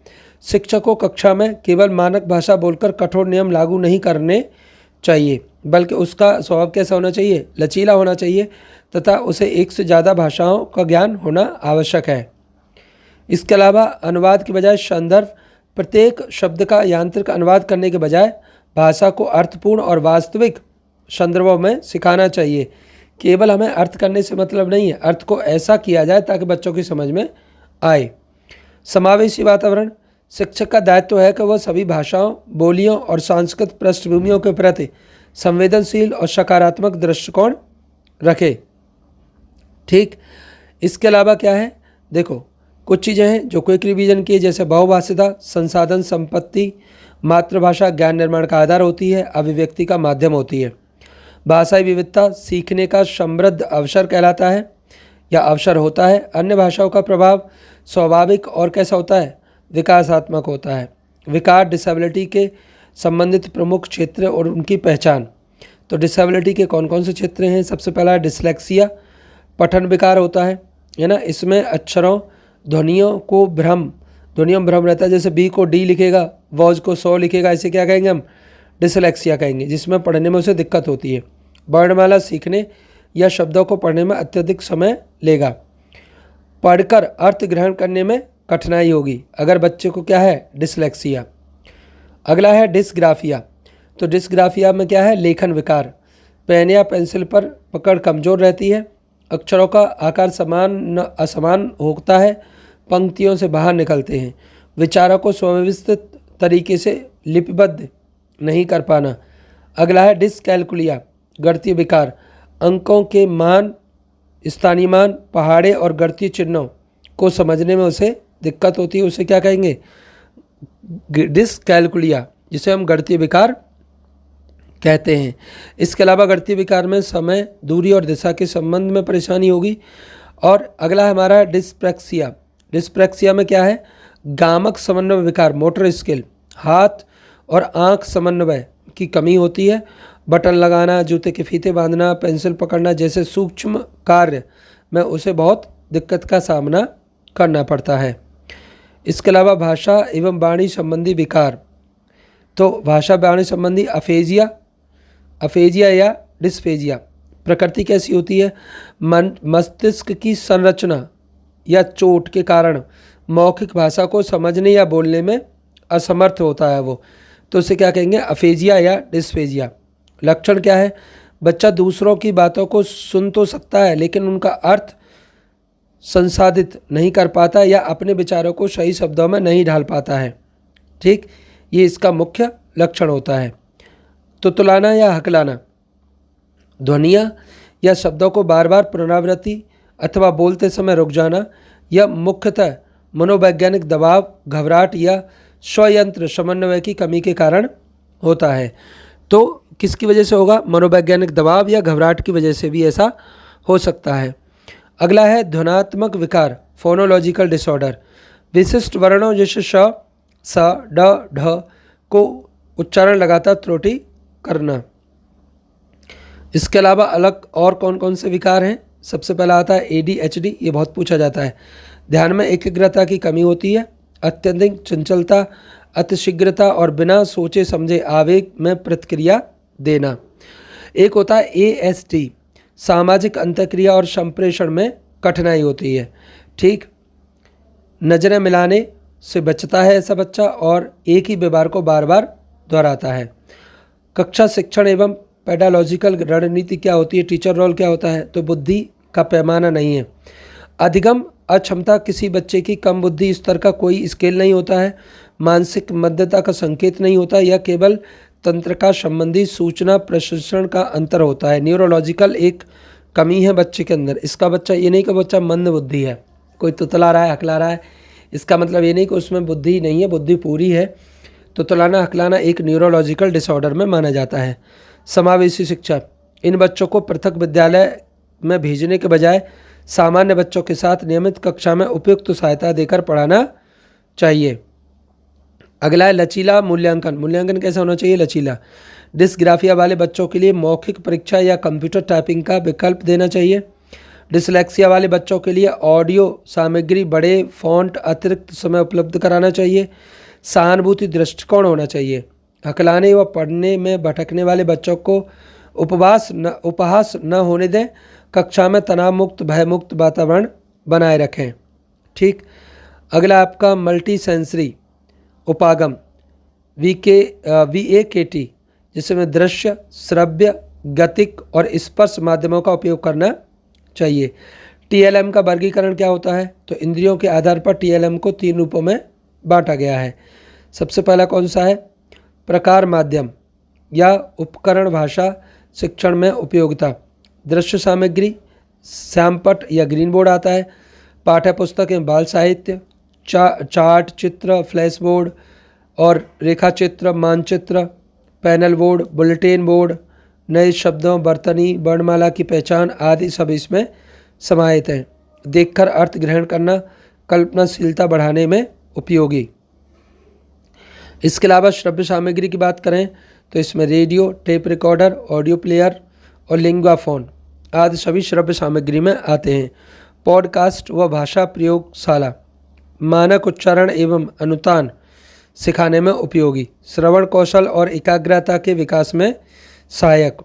शिक्षक को कक्षा में केवल मानक भाषा बोलकर कठोर नियम लागू नहीं करने चाहिए, बल्कि उसका स्वभाव कैसा होना चाहिए? लचीला होना चाहिए तथा उसे एक से ज़्यादा भाषाओं का ज्ञान होना आवश्यक है। इसके अलावा अनुवाद के बजाय संदर्भ, प्रत्येक शब्द का यांत्रिक अनुवाद करने के बजाय भाषा को अर्थपूर्ण और वास्तविक संदर्भों में सिखाना चाहिए। केवल हमें अर्थ करने से मतलब नहीं है, अर्थ को ऐसा किया जाए ताकि बच्चों की समझ में आए। समावेशी वातावरण। शिक्षक का दायित्व है कि वह सभी भाषाओं, बोलियों और सांस्कृतिक पृष्ठभूमियों के प्रति संवेदनशील और सकारात्मक दृष्टिकोण रखे। ठीक, इसके अलावा क्या है, देखो कुछ चीज़ें हैं जो क्विक रिवीजन की, जैसे बहुभाषिता संसाधन संपत्ति, मातृभाषा ज्ञान निर्माण का आधार होती है, अभिव्यक्ति का माध्यम होती है। भाषाई विविधता सीखने का समृद्ध अवसर कहलाता है या अवसर होता है। अन्य भाषाओं का प्रभाव स्वाभाविक और कैसा होता है, विकासात्मक होता है। विकार डिसेबिलिटी के संबंधित प्रमुख क्षेत्र और उनकी पहचान। तो डिसेबिलिटी के कौन कौन से क्षेत्र हैं? सबसे पहला है डिसलेक्सिया, पठन विकार होता है ना। इसमें अक्षरों ध्वनियों में भ्रम रहता है। जैसे बी को डी लिखेगा, वॉज को सौ लिखेगा, इसे क्या कहेंगे हम? डिसलेक्सिया कहेंगे, जिसमें पढ़ने में उसे दिक्कत होती है। वर्णमाला सीखने या शब्दों को पढ़ने में अत्यधिक समय लेगा। पढ़कर अर्थ ग्रहण करने में कठिनाई होगी अगर बच्चे को क्या है? डिसलेक्सिया। अगला है डिस्ग्राफिया। तो डिस्ग्राफिया में क्या है? लेखन विकार। पेन या पेंसिल पर पकड़ कमज़ोर रहती है। अक्षरों का आकार असमान होता है, पंक्तियों से बाहर निकलते हैं। विचारों को सुव्यवस्थित तरीके से लिपिबद्ध नहीं कर पाना। अगला है डिसकैलकुलिया, गणितीय विकार। अंकों के मान, स्थानीय मान, पहाड़े और गणितीय चिन्हों को समझने में उसे दिक्कत होती है, उसे क्या कहेंगे? डिसकैलकुलिया, जिसे हम गणितीय विकार कहते हैं। इसके अलावा गणितीय विकार में समय, दूरी और दिशा के संबंध में परेशानी होगी। और अगला है हमारा डिस्प्रैक्सिया। डिस्प्रैक्सिया में क्या है? गामक समन्वय विकार, मोटर स्किल, हाथ और आंख समन्वय की कमी होती है। बटन लगाना, जूते के फीते बांधना, पेंसिल पकड़ना जैसे सूक्ष्म कार्य में उसे बहुत दिक्कत का सामना करना पड़ता है। इसके अलावा भाषा एवं वाणी संबंधी विकार। तो भाषा वाणी संबंधी अफेजिया या डिस्फेजिया। प्रकृति कैसी होती है? मस्तिष्क की संरचना या चोट के कारण मौखिक भाषा को समझने या बोलने में असमर्थ होता है वो, तो उसे क्या कहेंगे? अफेजिया या डिस्फेजिया। लक्षण क्या है? बच्चा दूसरों की बातों को सुन तो सकता है लेकिन उनका अर्थ संसाधित नहीं कर पाता या अपने विचारों को सही शब्दों में नहीं ढाल पाता है। ठीक, ये इसका मुख्य लक्षण होता है। तुतलाना या हकलाना, ध्वनियाँ या शब्दों को बार बार पुनरावृत्ति अथवा बोलते समय रुक जाना, यह मुख्यतः मनोवैज्ञानिक दबाव, घबराहट या स्वयंत्र समन्वय की कमी के कारण होता है। तो किसकी वजह से होगा? मनोवैज्ञानिक दबाव या घबराहट की वजह से भी ऐसा हो सकता है। अगला है ध्वनात्मक विकार, फोनोलॉजिकल डिसऑर्डर। विशिष्ट वर्णों जैसे श, स, ड, ढ को उच्चारण लगातार त्रुटि करना। इसके अलावा अलग और कौन कौन से विकार हैं? सबसे पहला आता है ADHD, ये बहुत पूछा जाता है। ध्यान में एकाग्रता की कमी होती है, अत्यधिक चंचलता, अतिशीघ्रता और बिना सोचे समझे आवेग में प्रतिक्रिया देना। एक होता है ASD, सामाजिक अंतःक्रिया और संप्रेषण में कठिनाई होती है। ठीक, नजरें मिलाने से बचता है ऐसा बच्चा और एक ही व्यवहार को बार बार दोहराता है। कक्षा शिक्षण एवं पेडालॉजिकल रणनीति क्या होती है? टीचर रोल क्या होता है? तो बुद्धि का पैमाना नहीं है। अधिगम अक्षमता किसी बच्चे की कम बुद्धि स्तर का कोई स्केल नहीं होता है, मानसिक मध्यता का संकेत नहीं होता, यह केवल तंत्रिका संबंधी सूचना प्रशिक्षण का अंतर होता है। न्यूरोलॉजिकल एक कमी है बच्चे के अंदर। इसका बच्चा ये नहीं कि बच्चा मंद बुद्धि है, कोई तुतला रहा है, हकला रहा है, इसका मतलब ये नहीं कि उसमें बुद्धि नहीं है, बुद्धि पूरी है। तुतलाना हकलाना एक न्यूरोलॉजिकल डिसऑर्डर में माना जाता है। समावेशी शिक्षा, इन बच्चों को पृथक विद्यालय में भेजने के बजाय सामान्य बच्चों के साथ नियमित कक्षा में उपयुक्त सहायता देकर पढ़ाना चाहिए। अगला है लचीला मूल्यांकन। मूल्यांकन कैसा होना चाहिए? लचीला। डिस्ग्राफिया वाले बच्चों के लिए मौखिक परीक्षा या कंप्यूटर टाइपिंग का विकल्प देना चाहिए। डिसलेक्सिया वाले बच्चों के लिए ऑडियो सामग्री, बड़े फ़ॉन्ट, अतिरिक्त समय उपलब्ध कराना चाहिए। सहानुभूति दृष्टिकोण होना चाहिए। हकलाने व पढ़ने में भटकने वाले बच्चों को उपहास न होने दें। कक्षा में तनाव मुक्त, भय मुक्त वातावरण बनाए रखें। ठीक, अगला आपका मल्टी सेंसरी उपागम VAKT, जिसमें दृश्य, श्रव्य, गतिक और स्पर्श माध्यमों का उपयोग करना चाहिए। TLM का वर्गीकरण क्या होता है? तो इंद्रियों के आधार पर TLM को 3 रूपों में बांटा गया है। सबसे पहला कौन सा है? प्रकार माध्यम या उपकरण भाषा शिक्षण में उपयोगिता। दृश्य सामग्री, श्यामपट या ग्रीन बोर्ड आता है। पाठ्य पुस्तक एवं बाल साहित्य, चार्ट, चित्र, फ्लैश बोर्ड और रेखा चित्र, मानचित्र, पैनल बोर्ड, बुलेटिन बोर्ड, नए शब्दों, बर्तनी, वर्णमाला की पहचान आदि सब इसमें समाहित हैं। देखकर अर्थ ग्रहण करना कल्पनाशीलता बढ़ाने में उपयोगी। इसके अलावा श्रव्य सामग्री की बात करें तो इसमें radio, tape recorder, audio player और लिंग्वाफोन आदि सभी श्रव्य सामग्री में आते हैं। पॉडकास्ट व भाषा प्रयोगशाला मानक उच्चारण एवं अनुतान सिखाने में उपयोगी। श्रवण कौशल और एकाग्रता के विकास में सहायक।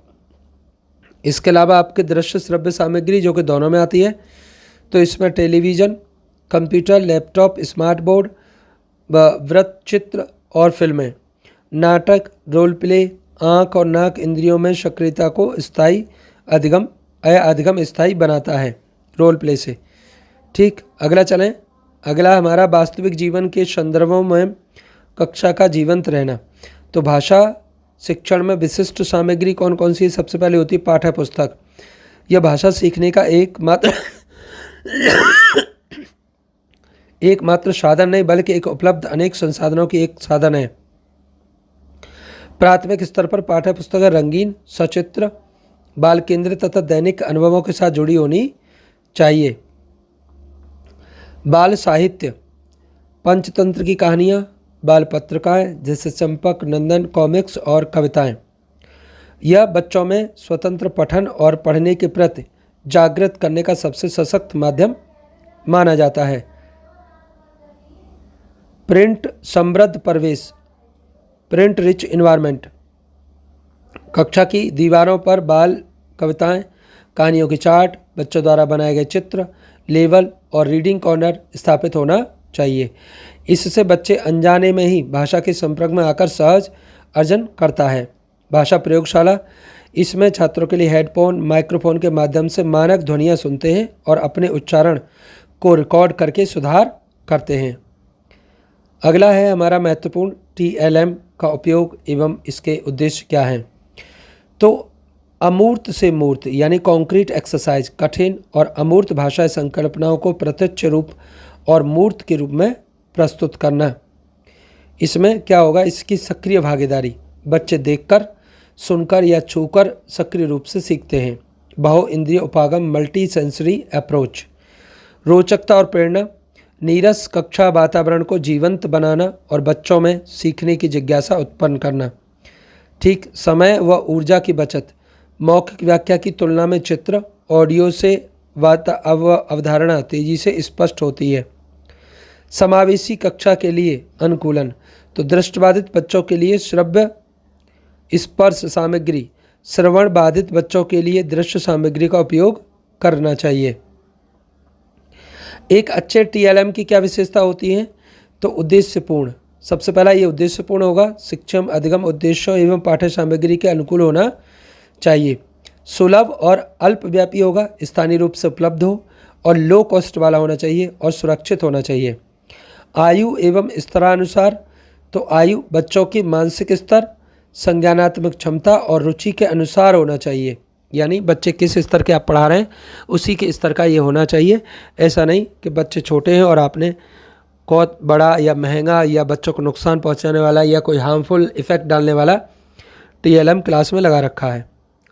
इसके अलावा आपके दृश्य श्रव्य सामग्री जो कि दोनों में आती है, तो इसमें television, computer, laptop, smart board, वृत्त चित्र और फिल्में, नाटक, रोल प्ले, आँख और नाक इंद्रियों में सक्रियता को अधिगम स्थायी बनाता है रोल प्ले से। ठीक, अगला चलें। अगला हमारा वास्तविक जीवन के संदर्भों में कक्षा का जीवंत रहना। तो भाषा शिक्षण में विशिष्ट सामग्री कौन कौन सी? सबसे पहले होती है पाठ्य पुस्तक। यह भाषा सीखने का एकमात्र साधन नहीं बल्कि एक उपलब्ध अनेक संसाधनों की एक साधन है। प्राथमिक स्तर पर पाठ्य पुस्तकें रंगीन, सचित्र, बाल केंद्रित तथा दैनिक अनुभवों के साथ जुड़ी होनी चाहिए। बाल साहित्य, पंचतंत्र की कहानियाँ, बाल पत्रिकाएँ जैसे चंपक, नंदन, कॉमिक्स और कविताएँ। यह बच्चों में स्वतंत्र पठन और पढ़ने के प्रति जागृत करने का सबसे सशक्त माध्यम माना जाता है। प्रिंट समृद्ध परिवेश, प्रिंट रिच इन्वायरमेंट। कक्षा की दीवारों पर बाल कविताएं, कहानियों की चार्ट, बच्चों द्वारा बनाए गए चित्र, लेवल और रीडिंग कॉर्नर स्थापित होना चाहिए। इससे बच्चे अनजाने में ही भाषा के संपर्क में आकर सहज अर्जन करता है। भाषा प्रयोगशाला, इसमें छात्रों के लिए हेडफोन, माइक्रोफोन के माध्यम से मानक ध्वनियाँ सुनते हैं और अपने उच्चारण को रिकॉर्ड करके सुधार करते हैं। अगला है हमारा महत्वपूर्ण TLM का उपयोग एवं इसके उद्देश्य क्या हैं। तो अमूर्त से मूर्त यानी कॉन्क्रीट एक्सरसाइज, कठिन और अमूर्त भाषा संकल्पनाओं को प्रत्यक्ष रूप और मूर्त के रूप में प्रस्तुत करना। इसमें क्या होगा? इसकी सक्रिय भागीदारी। बच्चे देखकर, सुनकर या छूकर सक्रिय रूप से सीखते हैं। बहु इंद्रिय उपागम, मल्टी सेंसरी अप्रोच। रोचकता और प्रेरणा, नीरस कक्षा वातावरण को जीवंत बनाना और बच्चों में सीखने की जिज्ञासा उत्पन्न करना। ठीक, समय व ऊर्जा की बचत, मौखिक व्याख्या की तुलना में चित्र, ऑडियो से अवधारणा तेजी से स्पष्ट होती है। समावेशी कक्षा के लिए अनुकूलन, तो दृष्टिबाधित बच्चों के लिए श्रव्य स्पर्श सामग्री, श्रवण बाधित बच्चों के लिए दृश्य सामग्री का उपयोग करना चाहिए। एक अच्छे TLM की क्या विशेषता होती है? तो उद्देश्यपूर्ण। सबसे पहला ये उद्देश्यपूर्ण होगा। शिक्षण अधिगम उद्देश्यों एवं पाठ्य सामग्री के अनुकूल होना चाहिए। सुलभ और अल्पव्यापी होगा, स्थानीय रूप से उपलब्ध हो और लो कॉस्ट वाला होना चाहिए और सुरक्षित होना चाहिए। आयु एवं स्तरानुसार, तो आयु बच्चों की मानसिक स्तर, संज्ञानात्मक क्षमता और रुचि के अनुसार होना चाहिए। यानी बच्चे किस स्तर के आप पढ़ा रहे हैं उसी के स्तर का ये होना चाहिए। ऐसा नहीं कि बच्चे छोटे हैं और आपने बहुत बड़ा या महंगा या बच्चों को नुकसान पहुंचाने वाला या कोई हार्मफुल इफेक्ट डालने वाला TLM क्लास में लगा रखा है।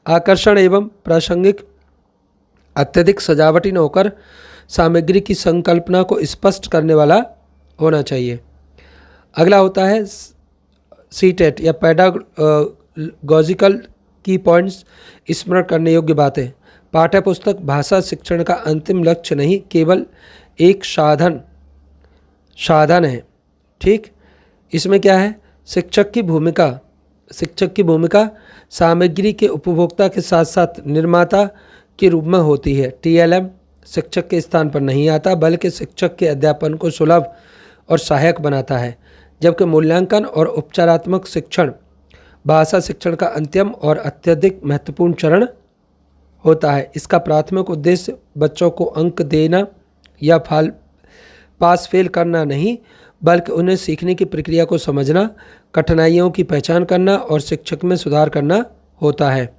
आकर्षण एवं प्रासंगिक, अत्यधिक सजावटी न होकर सामग्री की संकल्पना को स्पष्ट करने वाला होना चाहिए। अगला होता है CTET या पैडागॉजिकल की पॉइंट्स, स्मरण करने योग्य बातें। पाठ्य पुस्तक भाषा शिक्षण का अंतिम लक्ष्य नहीं, केवल एक साधन है। ठीक, इसमें क्या है? शिक्षक की भूमिका सामग्री के उपभोक्ता के साथ साथ निर्माता के रूप में होती है। TLM शिक्षक के स्थान पर नहीं आता बल्कि शिक्षक के अध्यापन को सुलभ और सहायक बनाता है, जबकि मूल्यांकन और उपचारात्मक शिक्षण भाषा शिक्षण का अंतिम और अत्यधिक महत्वपूर्ण चरण होता है। इसका प्राथमिक उद्देश्य बच्चों को अंक देना या पास फेल करना नहीं, बल्कि उन्हें सीखने की प्रक्रिया को समझना, कठिनाइयों की पहचान करना और शिक्षक में सुधार करना होता है।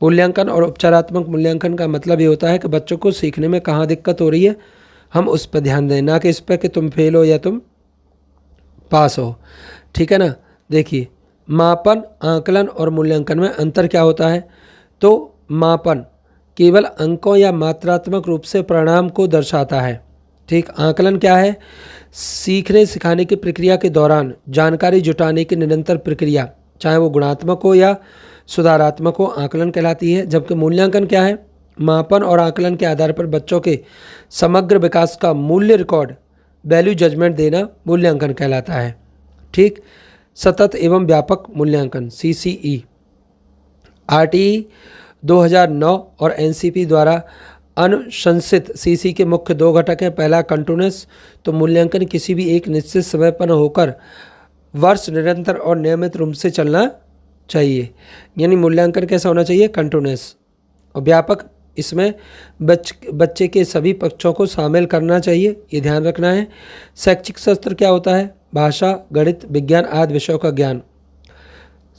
मूल्यांकन और उपचारात्मक मूल्यांकन का मतलब ये होता है कि बच्चों को सीखने में कहाँ दिक्कत हो रही है हम उस पर ध्यान दें, ना कि इस पर कि तुम फेल हो या तुम पास हो। ठीक है ना। देखिए, मापन, आकलन और मूल्यांकन में अंतर क्या होता है। तो मापन केवल अंकों या मात्रात्मक रूप से परिणाम को दर्शाता है। ठीक। आकलन क्या है, सीखने सिखाने की प्रक्रिया के दौरान जानकारी जुटाने की निरंतर प्रक्रिया, चाहे वो गुणात्मक हो या सुधारात्मक हो, आकलन कहलाती है। जबकि मूल्यांकन क्या है, मापन और आकलन के आधार पर बच्चों के समग्र विकास का मूल्य रिकॉर्ड, वैल्यू जजमेंट देना मूल्यांकन कहलाता है। ठीक। सतत एवं व्यापक मूल्यांकन CCE, RTE 2009 और NCP द्वारा अनुशंसित CC के मुख्य 2 घटक हैं। पहला कंटिन्यूअस, तो मूल्यांकन किसी भी एक निश्चित समय पर होकर वर्ष निरंतर और नियमित रूप से चलना चाहिए, यानी मूल्यांकन कैसा होना चाहिए, कंटिन्यूअस। और व्यापक, इसमें बच्चे के सभी पक्षों को शामिल करना चाहिए, ये ध्यान रखना है। शैक्षिक सत्र क्या होता है, भाषा, गणित, विज्ञान आदि विषयों का ज्ञान।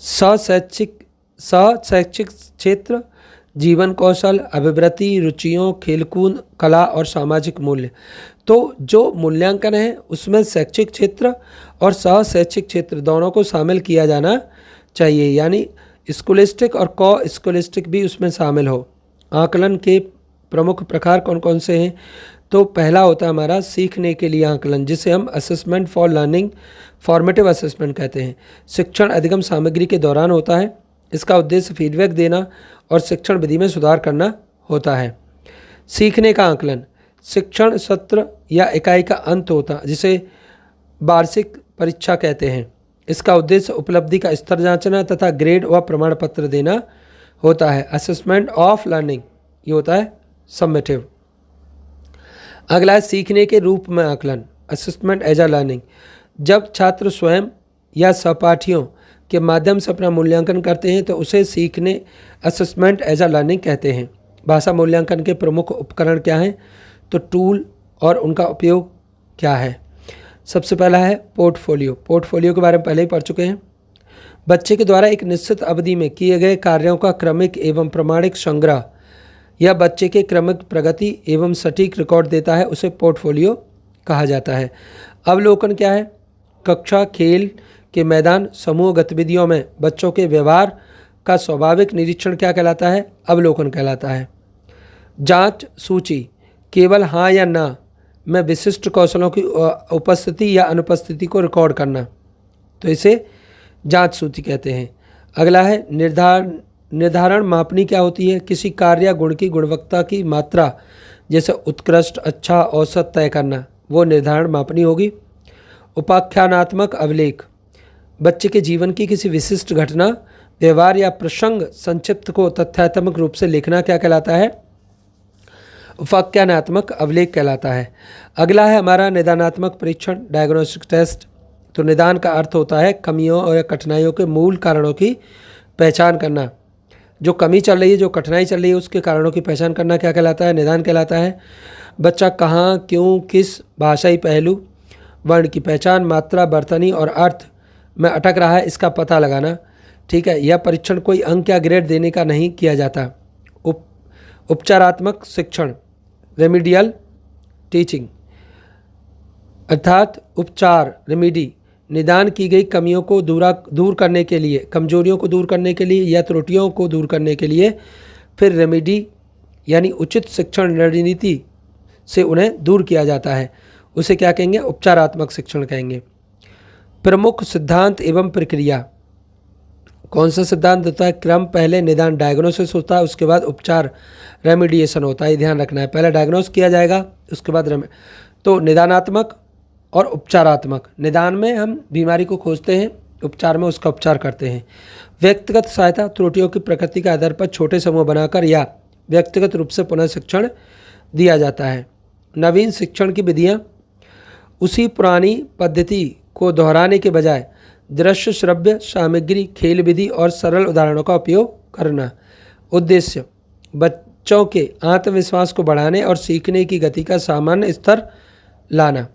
शैक्षिक क्षेत्र जीवन कौशल, अभिवृत्ति, रुचियों, खेलकूद, कला और सामाजिक मूल्य। तो जो मूल्यांकन है उसमें शैक्षिक क्षेत्र और शैक्षिक क्षेत्र दोनों को शामिल किया जाना चाहिए, यानी स्कूलिस्टिक और को स्कूलिस्टिक भी उसमें शामिल हो। आकलन के प्रमुख प्रकार कौन कौन से हैं, तो पहला होता है हमारा सीखने के लिए आकलन, जिसे हम assessment for learning, formative assessment कहते हैं। शिक्षण अधिगम सामग्री के दौरान होता है। इसका उद्देश्य फीडबैक देना और शिक्षण विधि में सुधार करना होता है। सीखने का आकलन शिक्षण सत्र या इकाई का अंत होता है, जिसे वार्षिक परीक्षा कहते हैं। इसका उद्देश्य उपलब्धि का स्तर जांचना तथा ग्रेड व प्रमाण पत्र देना होता है। असेसमेंट ऑफ लर्निंग, ये होता है समेटिव। अगला है सीखने के रूप में आकलन, असेसमेंट एज अ लर्निंग। जब छात्र स्वयं या सहपाठियों के माध्यम से अपना मूल्यांकन करते हैं तो उसे सीखने, असेसमेंट एज अ लर्निंग कहते हैं। भाषा मूल्यांकन के प्रमुख उपकरण क्या हैं, तो टूल और उनका उपयोग क्या है। सबसे पहला है पोर्टफोलियो। पोर्टफोलियो के बारे में पहले ही पढ़ चुके हैं। बच्चे के द्वारा एक निश्चित अवधि में किए गए कार्यों का क्रमिक एवं प्रमाणिक संग्रह या बच्चे के क्रमिक प्रगति एवं सटीक रिकॉर्ड देता है, उसे पोर्टफोलियो कहा जाता है। अवलोकन क्या है, कक्षा, खेल के मैदान, समूह गतिविधियों में बच्चों के व्यवहार का स्वाभाविक निरीक्षण क्या कहलाता है, अवलोकन कहलाता है। जांच सूची, केवल हाँ या ना में विशिष्ट कौशलों की उपस्थिति या अनुपस्थिति को रिकॉर्ड करना, तो इसे जांच सूची कहते हैं। अगला है निर्धारण मापनी क्या होती है, किसी कार्य या गुण की गुणवत्ता की मात्रा, जैसे उत्कृष्ट, अच्छा, औसत तय करना, वो निर्धारण मापनी होगी। उपाख्यानात्मक अभिलेख, बच्चे के जीवन की किसी विशिष्ट घटना, व्यवहार या प्रसंग संक्षिप्त को तथ्यात्मक रूप से लिखना क्या कहलाता है, उपाख्यानात्मक अभिलेख कहलाता है। अगला है हमारा निदानात्मक परीक्षण, डायग्नोस्टिक टेस्ट। तो निदान का अर्थ होता है कमियों और कठिनाइयों के मूल कारणों की पहचान करना। जो कमी चल रही है, जो कठिनाई चल रही है, उसके कारणों की पहचान करना क्या कहलाता है, निदान कहलाता है। बच्चा कहाँ, क्यों, किस भाषाई पहलू, वर्ण की पहचान, मात्रा, बर्तनी और अर्थ में अटक रहा है, इसका पता लगाना। ठीक है। यह परीक्षण कोई अंक या ग्रेड देने का नहीं किया जाता। उपचारात्मक शिक्षण, रेमिडियल टीचिंग, अर्थात उपचार, रेमिडी, निदान की गई कमियों को दूर करने के लिए, कमजोरियों को दूर करने के लिए या त्रुटियों को दूर करने के लिए, फिर रेमिडी यानी उचित शिक्षण रणनीति से उन्हें दूर किया जाता है, उसे क्या कहेंगे, उपचारात्मक शिक्षण कहेंगे। प्रमुख सिद्धांत एवं प्रक्रिया, कौन सा सिद्धांत होता है, क्रम, पहले निदान डायग्नोसिस होता है, उसके बाद उपचार रेमिडिएशन होता है, ध्यान रखना है। पहले डायग्नोस किया जाएगा, उसके बाद तो निदानात्मक और उपचारात्मक। निदान में हम बीमारी को खोजते हैं, उपचार में उसका उपचार करते हैं। व्यक्तिगत सहायता, त्रुटियों की प्रकृति के आधार पर छोटे समूह बनाकर या व्यक्तिगत रूप से पुनः शिक्षण दिया जाता है। नवीन शिक्षण की विधियाँ, उसी पुरानी पद्धति को दोहराने के बजाय दृश्य श्रव्य सामग्री, खेल विधि और सरल उदाहरणों का उपयोग करना। उद्देश्य बच्चों के आत्मविश्वास को बढ़ाने और सीखने की गति का सामान्य स्तर लाना।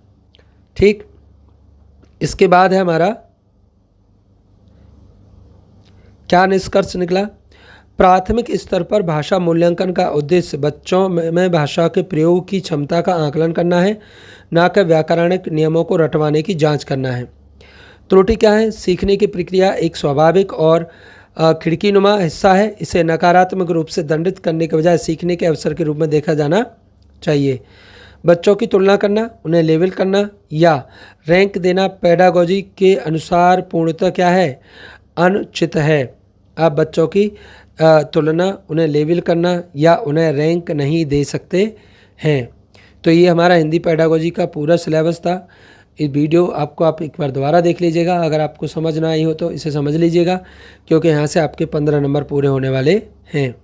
ठीक। इसके बाद है हमारा क्या निष्कर्ष निकला। प्राथमिक स्तर पर भाषा मूल्यांकन का उद्देश्य बच्चों में भाषा के प्रयोग की क्षमता का आकलन करना है, न कि व्याकरणिक नियमों को रटवाने की जांच करना है। त्रुटि क्या है? सीखने की प्रक्रिया एक स्वाभाविक और खिड़कीनुमा हिस्सा है। इसे नकारात्मक रूप से दंडित करने के बजाय सीखने के अवसर के रूप में देखा जाना चाहिए। बच्चों की तुलना करना, उन्हें लेबल करना या रैंक देना पेडागोजी के अनुसार पूर्णतः क्या है? अनुचित है। आप बच्चों की तुलना, उन्हें लेबल करना या उन्हें रैंक नहीं दे सकते हैं। तो ये हमारा हिंदी पेडागोजी का पूरा सिलेबस था। इस वीडियो आप एक बार दोबारा देख लीजिएगा। अगर आपको समझ ना आई हो तो इसे समझ लीजिएगा, क्योंकि यहाँ से आपके 15 नंबर पूरे होने वाले हैं।